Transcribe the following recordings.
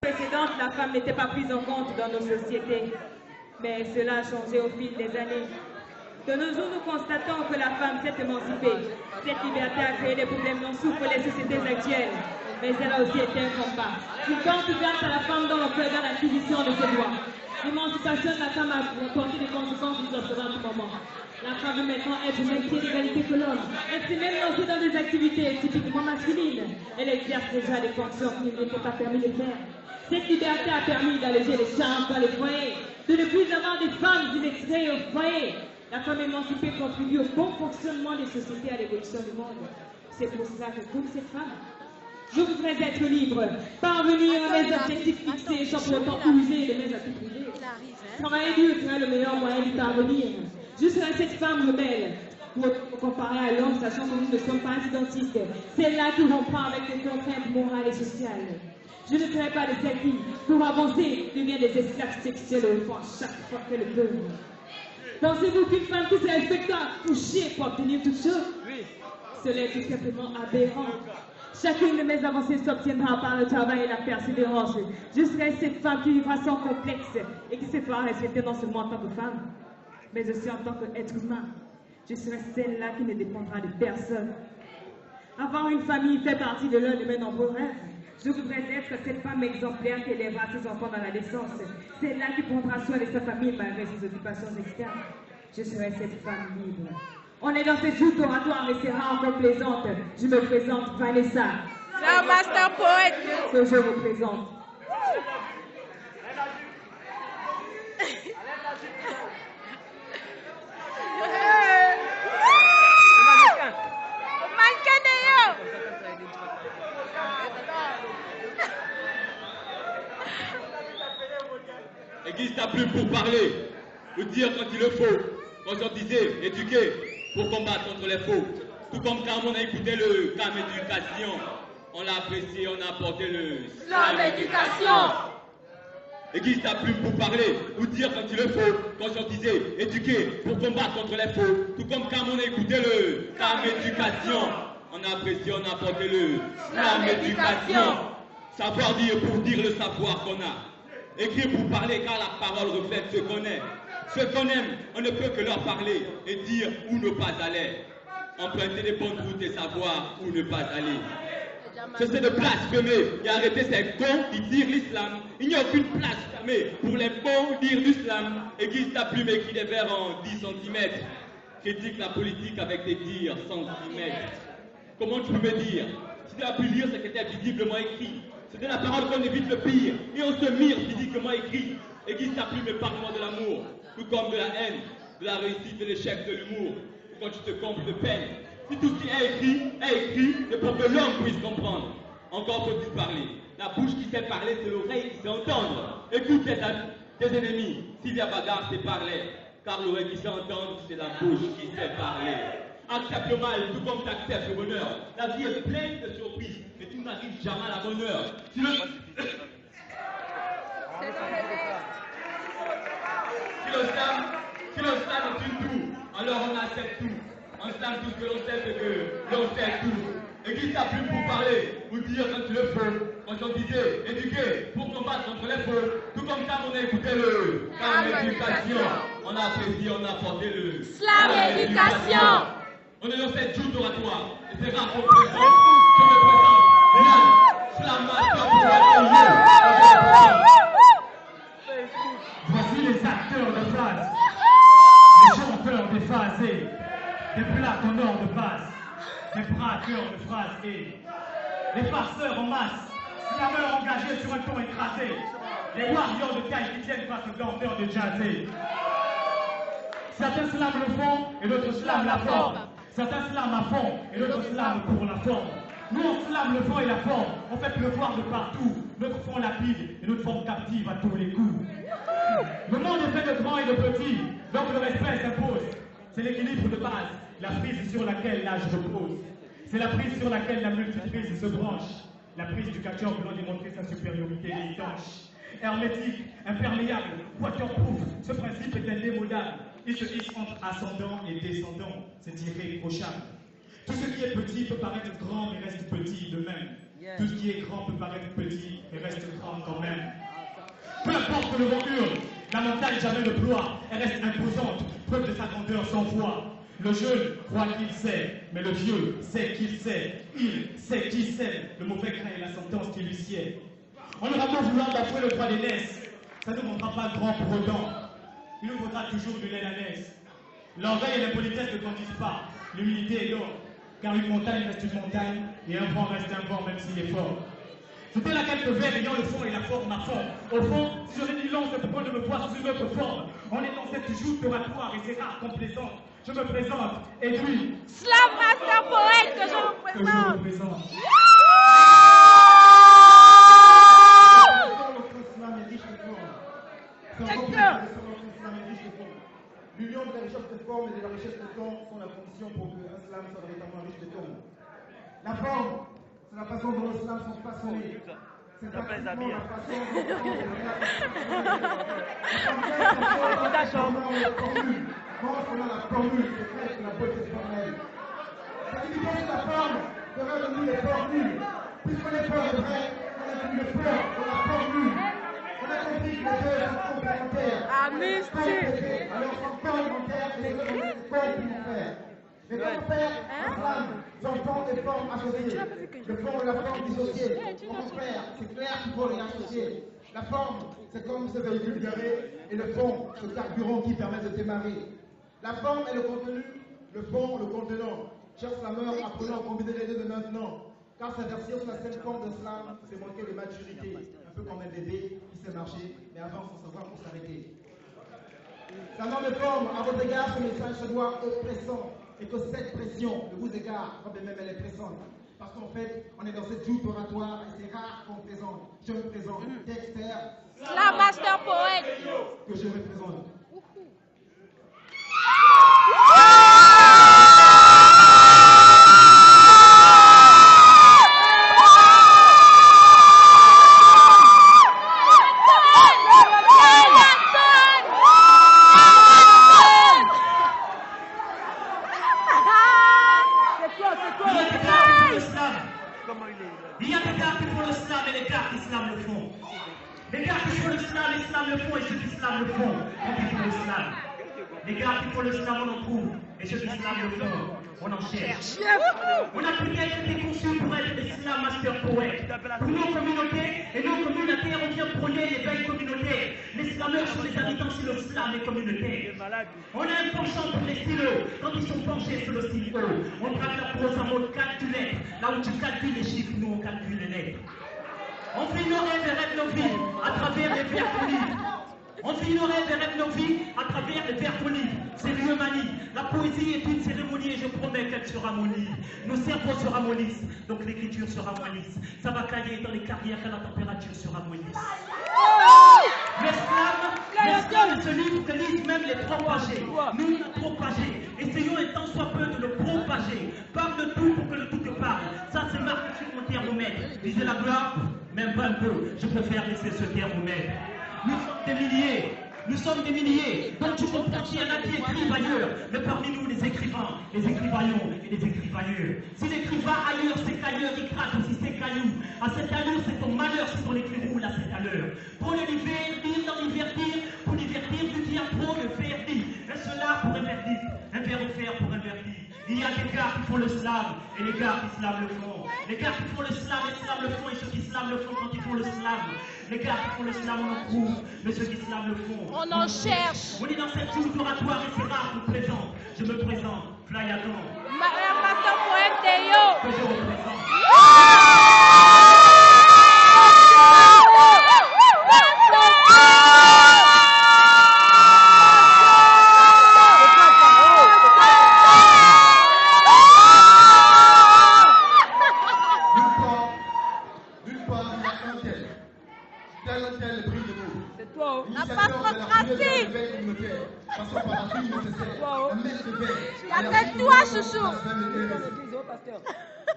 Précédente, la femme n'était pas prise en compte dans nos sociétés, mais cela a changé au fil des années. De nos jours, nous constatons que la femme s'est émancipée. Cette liberté a créé des problèmes dont souffrent les sociétés actuelles, mais elle a aussi été un combat. Une porte ouverte à la femme dans le cœur dans l'acquisition de ses droits. L'émancipation de la femme a apporté des conséquences inespérées en ce moment. La femme veut maintenant être une même pied d'égalité que l'homme. Elle s'est même lancée dans des activités typiquement masculines. Elle exerce déjà des fonctions qu'il n'était pas permis de faire. Cette liberté a permis d'alléger les charges dans les foyers, de ne plus avoir des femmes illettrées au foyer. La femme émancipée contribue au bon fonctionnement des sociétés et à l'évolution du monde. C'est pour cela que comme cette femme, je voudrais être libre, parvenir à mes objectifs fixés sans pour autant user de mes atouts privés. Travailler dur sera le meilleur moyen d'y parvenir. Je serai cette femme rebelle pour comparer à l'homme, sachant que nous ne sommes pas identiques. C'est là que l'on prend avec les contraintes morales et sociales. Je ne serai pas de celles qui, pour avancer, devient des esclaves sexuels au fond chaque fois qu'elles peuvent. Pensez-vous qu'une femme qui se respecte a couché pour obtenir toute chose? Oui. Cela est tout simplement aberrant. Chacune de mes avancées s'obtiendra par le travail et la persévérance. Je serai cette femme qui vivra sans complexe et qui se fera respecter non seulement en tant que femme, mais aussi en tant qu'être humain. Je serai celle-là qui ne dépendra de personne. Avoir une famille fait partie de l'un de mes nombreux rêves. Je voudrais être cette femme exemplaire qui élèvera ses enfants dans la naissance, celle-là qui prendra soin de sa famille malgré ses occupations externes. Je serai cette femme libre. On est dans cette joute oratoire et c'est rare complaisante. Je me présente Vanessa. La master poète. Que je vous présente. Existe ta plume pour parler, ou dire quand il le faut, conscientiser, éduquer, pour combattre contre les faux. Tout comme quand on a écouté le Slam Éducation, on l'a apprécié, on a apporté le Slam Éducation. Existe ta plume pour parler, ou dire quand il le faut, conscientiser, éduquer, pour combattre contre les faux. Tout comme quand on a écouté le Slam Éducation, on a apprécié, on a apporté le Slam Éducation. Savoir dire pour dire le savoir qu'on a. Écrire pour parler car la parole reflète ce qu'on est. Ceux qu'on aime, on ne peut que leur parler et dire où ne pas aller. Emprunter des bonnes routes et savoir où ne pas aller. Cesser de blasphémer et arrêter ces cons qui tirent l'islam. Il n'y a aucune place fermée pour les bons dire l'islam. Aiguise ta plume, écrit des vers en 10 cm. Critique la politique avec des dires centimètres. Comment tu peux me dire? Si tu as pu lire ce qui était visiblement écrit. C'est de la parole qu'on évite le pire, et on se mire physiquement écrit. Aiguise ta plume et parle-moi de l'amour, tout comme de la haine, de la réussite, de l'échec, de l'humour, quand tu te combles de peine. Si tout ce qui est écrit, c'est pour que l'homme puisse comprendre. Encore faut-il parler. La bouche qui sait parler, c'est l'oreille qui sait entendre. Écoute tes ennemis, s'il y a bagarre, c'est parler. Car l'oreille qui sait entendre, c'est la bouche qui sait parler. Accepte le mal, tout comme tu acceptes le bonheur. La vie est pleine de surprises, mais tu n'arrives jamais à la bonne heure. Si le slam est une toux, alors on accepte tout. En slam, tout ce que l'on sait, c'est que l'on sait tout. Aiguise ta plume pour parler, ou dire quand tu le faut. Conscientiser, éduquer, pour combattre contre les faux. Tout comme ça, on a écouté le Slam Éducation. On a apprécié, on a apporté le Slam Éducation. On est dans cette joute oratoire. Et c'est rare qu'on présente. Je me présente. Voici les acteurs de phase, les chanteurs déphasés, des platonneurs de base, des braqueurs de phrases et les farceurs en masse, slameurs engagés sur un ton écrasé, les warriors de taille qui tiennent face aux danseurs de jazzé. Certains slament le fond et d'autres slament la forme. Certains slament à fond et d'autres slament pour la forme. Nous on slame le fond et la forme, on fait pleuvoir de partout. Notre fond lapide et notre forme captive à tous les coups. Le monde est fait de grands et de petits, donc le respect s'impose. C'est l'équilibre de base, la prise sur laquelle l'âge repose. C'est la prise sur laquelle la multiprise se branche. La prise du catcheur voulant démontrer sa supériorité étanche. Hermétique, imperméable, waterproof, ce principe est indémodable. Il se hisse entre ascendant et descendant, c'est irréprochable. Tout ce qui est petit peut paraître grand mais reste petit de même. Tout ce qui est grand peut paraître petit et reste grand quand même. Peu importe le vent hurle, la montagne jamais ne ploie, elle reste imposante, preuve de sa grandeur sans foi. Le jeune croit qu'il sait, mais le vieux sait qu'il sait. Il sait qui sait, le mauvais craint la sentence qui lui sied. On aura beau vouloir bafouer le droit d'aînesse, ça ne nous rendra pas grand pour autant. Il nous faudra toujours de l'aile à l'aise. L'orgueil et l'impolitesse ne grandissent pas, l'humilité est l'or. Car une montagne reste une montagne, et un vent reste un vent même s'il est fort. C'était là quelques vers ayant le fond et la forme à fond. Au fond, si j'aurais dit long, c'est pourquoi de me voir sous une autre forme. On est dans cette joute oratoire et c'est rare qu'on plaisante. Je me présente, et puis... Slam Master Poète que je vous présente. L'union de la richesse de forme et de la richesse de ton sont la condition pour qu'un slam soit véritablement riche de ton. La forme, c'est la façon dont les slams sont façonnés. C'est pratiquement la façon dont la formule secrète de la beauté formelle. Cette division de la forme devrait devenir les formules. Puisque les formes est vrai, on a devenu le peur de la formule. On a compris que les deux sont complémentaires. Alors, sont complémentaires et les deux sont complémentaires. Mais comment faire un slam sans fond et forme associés? Le fond et la forme dissociés. Comment faire? C'est clair qu'il faut les associer. La forme, c'est comme ce véhicule garé, et le fond, ce carburant qui permet de démarrer. La forme et le contenu, le fond, le contenant. Chers slameurs, apprenons à combiner les deux de maintenant. Car s'inverser sur la scène forme de slam, c'est manquer de maturité. Un peu comme un bébé qui sait marcher, mais avance sans savoir où s'arrêter. Slameurs de forme, à votre égard, ce message se doit oppressant. Et que cette pression ne vous égare, quand même elle est pressante. Parce qu'en fait, on est dans cette joute oratoire et c'est rare qu'on présente. Je me présente, Dexter, Slam Master Poète que je représente. Il y a des gars qui font le slam et les gars qui slamment le fond. Les gars qui font le slam, ils slamment le fond et ceux qui slamment le fond, quand ils font le slam. Les gars qui font le slam, on en trouve. Et ceux qui slamment le fond, on en cherche. On a peut-être été conçus pour être des slam master poètes. Pour nos communautés et nos communautés, on vient prôner les belles communautés. Les slameurs sont les habitants sur le slam et communautés. On a un penchant pour les stylos quand ils sont penchés sur le stylo. On trace la prose en mode calculette. Là où tu calcules les chiffres, nous on calcule les lettres. On fait nos rêves et rêve nos vies à travers les vers polis. On vit nos rêves et rêve nos vies à travers les vers polis. C'est l'humanité. La poésie est une cérémonie et je promets qu'elle sera ramollie. Nos cerveaux se ramollissent, donc l'écriture se ramollisse. Ça va cailler dans les carrières quand la température se ramollisse. Les slams se livrent, se lisent même les propagés. Nous, nous propagés. Essayons et tant soit peu de le propager. Parle de tout pour que le tout te parle. Ça, c'est marqué sur mon thermomètre. Visez la gloire, même pas un peu. Je préfère laisser ce thermomètre. Nous sommes des milliers. Nous sommes des milliers. Donc tu comprends qu'il y en a qui écrivent ailleurs. Mais parmi nous, les écrivains, les écrivaillons et les écrivailleurs. Si l'écrivain ailleurs, c'est qu'ailleurs, il craque aussi ses cailloux. À cette allure, c'est ton malheur si ton écrit roule à cette allure. Pour le divertir, dans divertir, pour divertir, vu qu'il y a trop de verdi. Et cela pour un verdict, un verre de fer pour un verdict. Il y a des gars qui font le slam et les gars qui slamment le fond. Les gars qui font le slam et slamment le fond et ceux qui slamment le fond quand ils font le slam. Les gars qui font le slam, on en trouve, mais ceux qui slamment le fond. On en cherche. On est dans cette joute oratoire et c'est rare qu'on présente. Je me présente, Flyadon. Master Poète Théo. Que je représente.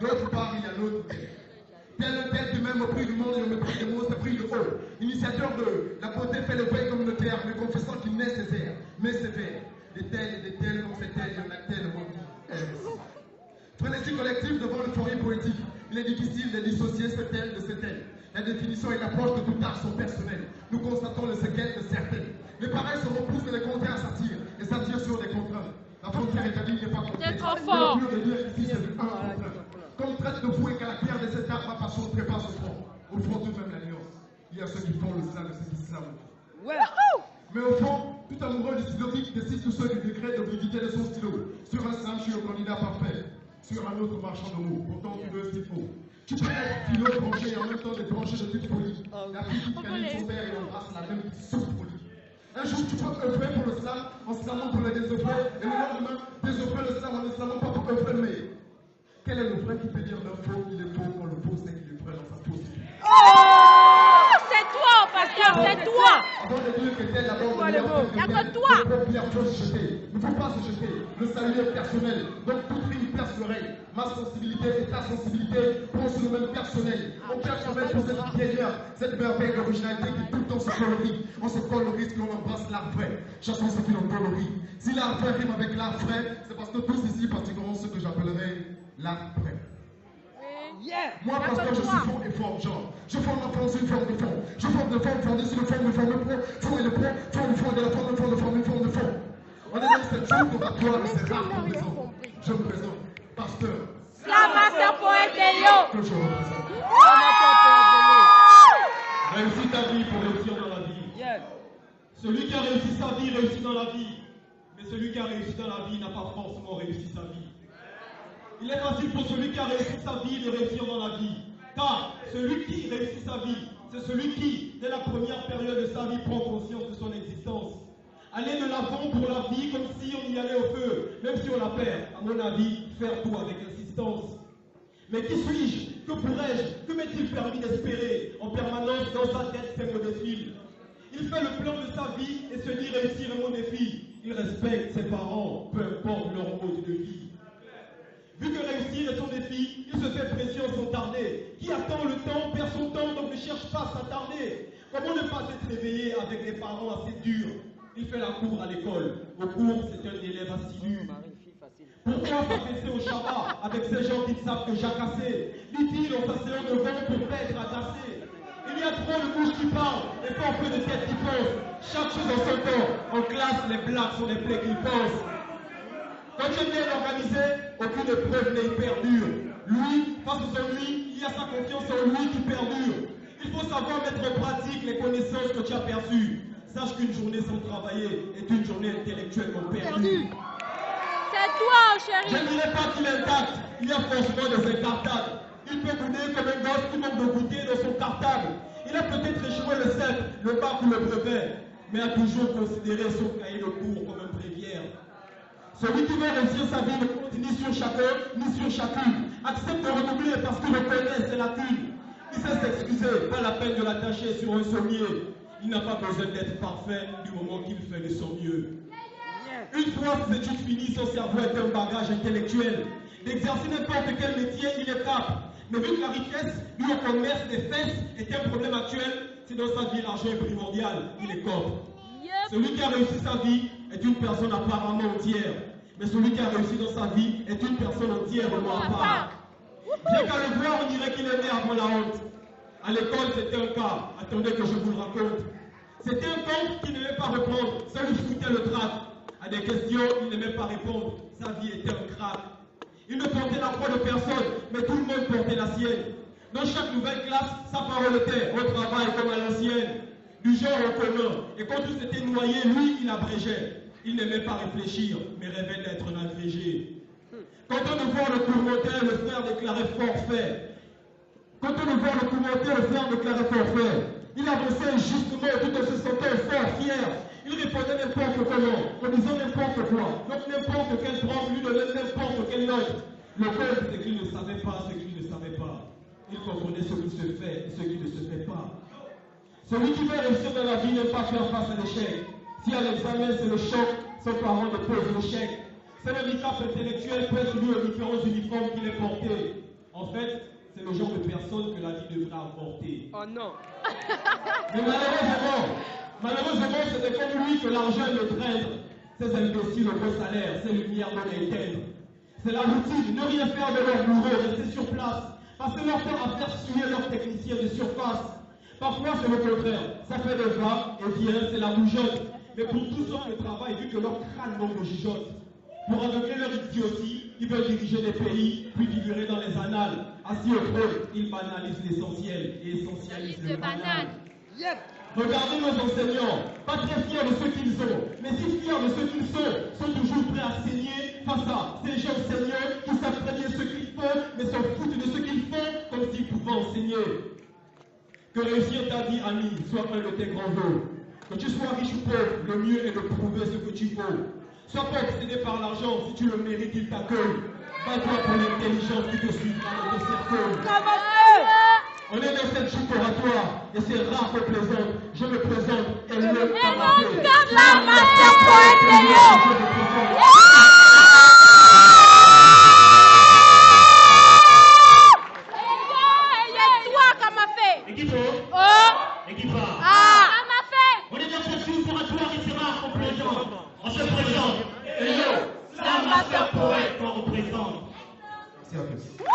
D'autre part, il y a l'autre père. Tel du même au prix du monde et au mépris des mots, c'est prix de haut. Initiateur de la beauté fait le veille communautaire, mais confessant qu'il n'est nécessaire, mais sévère. Des tels, comme c'est tel, il y en a tellement. Frénésie collective devant l'euphorie poétique. Il est difficile de dissocier cet elle de cet elle. La définition et l'approche de tout art sont personnelles. Nous constatons le séquelles de certaines. Les pareils se repoussent et les contraires s'attirent. Et s'attirent sur des contraintes. La frontière établie n'est pas complète. C'est trop fort. Le mieux de dire ici, c'est du 1 contre 1. Comme traite de fou et caractère de cet art, ma passion ne prépare ce front. Au fond, tout de même la nuance. Il y a ceux qui font le slam et ceux qui slamment. Ouais. Mais au fond, tout amoureux du stylo décide tout seul du degré d'obligité de son stylo. Sur un slam, je suis le candidat parfait. Sur un autre marchand de mots. Pourtant, tous deux, c'est faux. Tu peux être philo branché et en même temps débranché de toute folie. La fille qui câline son père et embrasse la même sous-folie. Un jour, tu peux œuvrer pour le slam en slamant pour le désœuvrer. Et le lendemain, désœuvrer le slam en ne slamant pas pour œuvrer le meilleur. Quel est le vrai qui peut dire d'un faux qu'il est faux quand le faux sait qu'il est vrai dans sa fausse vie? C'est toi, pasteur, c'est toi. Avant de dire que tel d'abord de Il n'y a que toi. Il faut se jeter. Il ne faut pas se jeter. Le salut est personnel. Donc toute rime perce l'oreille. Ma sensibilité et ta sensibilité prend sur le même personnel. On personnel pour cette vieilleur, cette merveille d'originalité qui tout le temps se colorie. On se colle au risque qu'on embrasse l'art vrai. Chassons ce qui l'en colorie. Si l'art vrai rime avec l'art vrai, c'est parce que tous ici pratiqueront ce que j'appellerais l'art vrai. Yeah. Moi, pasteur, je suis fond et forgeant. Je forme la forme, c'est une forme de fond. Je forme de forme, fondée sur le forme, de forme de pro, fond et le pro, forme de fond, de la forme, de forme, de forme, de forme, de fond. On est dans cette chose oratoire, mais c'est rare qu'on présente. Je me présente, pasteur. Slam Master Poète Elio. Que je représente. Réussis ta vie pour réussir dans la vie. Celui qui a réussi sa vie réussit dans la vie. Mais celui qui a réussi dans la vie n'a pas forcément réussi sa vie. Il est facile pour celui qui a réussi sa vie de réussir dans la vie. Car celui qui réussit sa vie, c'est celui qui, dès la première période de sa vie, prend conscience de son existence. Aller de l'avant pour la vie comme si on y allait au feu, même si on la perd. À mon avis, faire tout avec insistance. Mais qui suis-je? Que pourrais-je? Que m'est-il permis d'espérer? En permanence, dans sa tête, ces mots défilent. Il fait le plan de sa vie et se dit réussir est mon défi. Il respecte ses parents, peu importe leur mode de vie. Vu que réussir est son défi, il se fait pression sans tarder. Qui attend le temps perd son temps, donc ne cherche pas à s'attarder. Comment ne pas être réveillé avec des parents assez durs? Il fait la cour à l'école. Au cours, c'est un élève assidu. Pourquoi s'affaisser au Shabbat avec ces gens qui ne savent que jacasser? Dit-il en s'asseyant devant pour pas être agacé. Il y a trop de bouches qui parlent et fort peu de têtes qui pensent. Chaque chose en son temps. En classe, les blagues sont les plaies qu'ils pensent. Quand il est bien organisé, aucune épreuve n'est hyper dure. Lui, face aux ennuis, il y a sa confiance en lui qui perdure. Il faut savoir mettre en pratique les connaissances que tu as perçues. Sache qu'une journée sans travailler est une journée intellectuellement perdue. C'est toi, chérie. Je ne dirais pas qu'il est intact, il y a forcément des incartades. Il peut bouder comme un gosse qui manque de goûter dans son cartable. Il a peut-être échoué le CEP, le bac ou le brevet, mais a toujours considéré son cahier de cours comme un bréviaire. Celui qui veut réussir sa vie ne compte ni sur chacun, ni sur chacune. Accepte de redoubler parce qu'il reconnaît ses lacunes. Il sait s'excuser, pas la peine de l'attacher sur un sommier. Il n'a pas besoin d'être parfait du moment qu'il fait de son mieux. Une fois ses études finies, son cerveau est un bagage intellectuel. D'exercer n'importe quel métier, il est capable. Mais vu que la richesse, lui au commerce des fesses, est un problème actuel, c'est dans sa vie l'argent est primordial, il est coffre. Celui qui a réussi sa vie est une personne apparemment entière. Mais celui qui a réussi dans sa vie est une personne entièrement à part. Bien qu'à le voir, on dirait qu'il est né avant la honte. À l'école, c'était un cas. Attendez que je vous le raconte. C'était un con qui n'aimait pas répondre. Ça lui foutait le trac. À des questions, il n'aimait pas répondre. Sa vie était un crack. Il ne portait la foi de personne, mais tout le monde portait la sienne. Dans chaque nouvelle classe, sa parole était au travail comme à l'ancienne. Du genre au commun. Et quand tout s'était noyé, lui, il abrégeait. Il n'aimait pas réfléchir, mais rêvait d'être un agrégé. Quand on le voit le commentaire, le frère déclarait forfait. Quand on le voit le commentaire, le frère déclarait forfait. Il avançait justement tout en se sentant fort, fier. Il répondait n'importe comment, en disant n'importe quoi. Donc n'importe quel prof lui donnait n'importe quelle note. Le problème, c'est qu'il ne savait pas ce qu'il ne savait pas. Il comprenait ce qui se fait et ce qui ne se fait pas. Celui qui veut réussir dans la vie n'aime pas faire face à l'échec. Si à l'examen c'est le choc, son parent ne pose l'échec. C'est l'handicap intellectuel presse lui aux différents uniformes qu'il est porté. En fait, c'est le genre de personne que la vie devrait apporter. Oh non. Mais malheureusement, c'était comme lui que l'argent le traîne. Ces imbéciles au gros salaire, ces lumières dans les têtes. C'est la routine, ne rien faire de leur bourreau, rester sur place. passer leur temps à faire suer leurs techniciens de surface. Parfois, c'est le contraire. Ça fait des va et vient, c'est la bougeotte. Mais pour tous ceux qui travaillent, vu que leur crâne manque de jugeote, pour aveugler leur idiotie, ils veulent diriger des pays, puis figurer dans les annales. Assis au trône, ils banalisent l'essentiel et essentialisent le banal. Regardez nos enseignants, pas très fiers de ce qu'ils ont, mais si fiers de ce qu'ils sont toujours prêts à saigner face à ces jeunes seigneurs qui savent très bien ce qu'ils font, mais s'en foutent de ce qu'ils font comme s'ils pouvaient enseigner. Que réussir ta vie, ami, soit un de tes grands vœux. Que tu sois riche ou pauvre, le mieux est de prouver ce que tu vaux. Sois pas obsédé par l'argent, si tu le mérites, il t'accueille. Bats-toi pour l'intelligence qui te suivra dans ton cercueil. On est dans cette chute oratoire, et c'est rare qu'on plaisante. Je me présente, et le Kamafé. On est dans cette chute oratoire et c'est rare qu'on plaisante. On se présente. Et yo, c'est un master poète qu'on représente. Merci à tous.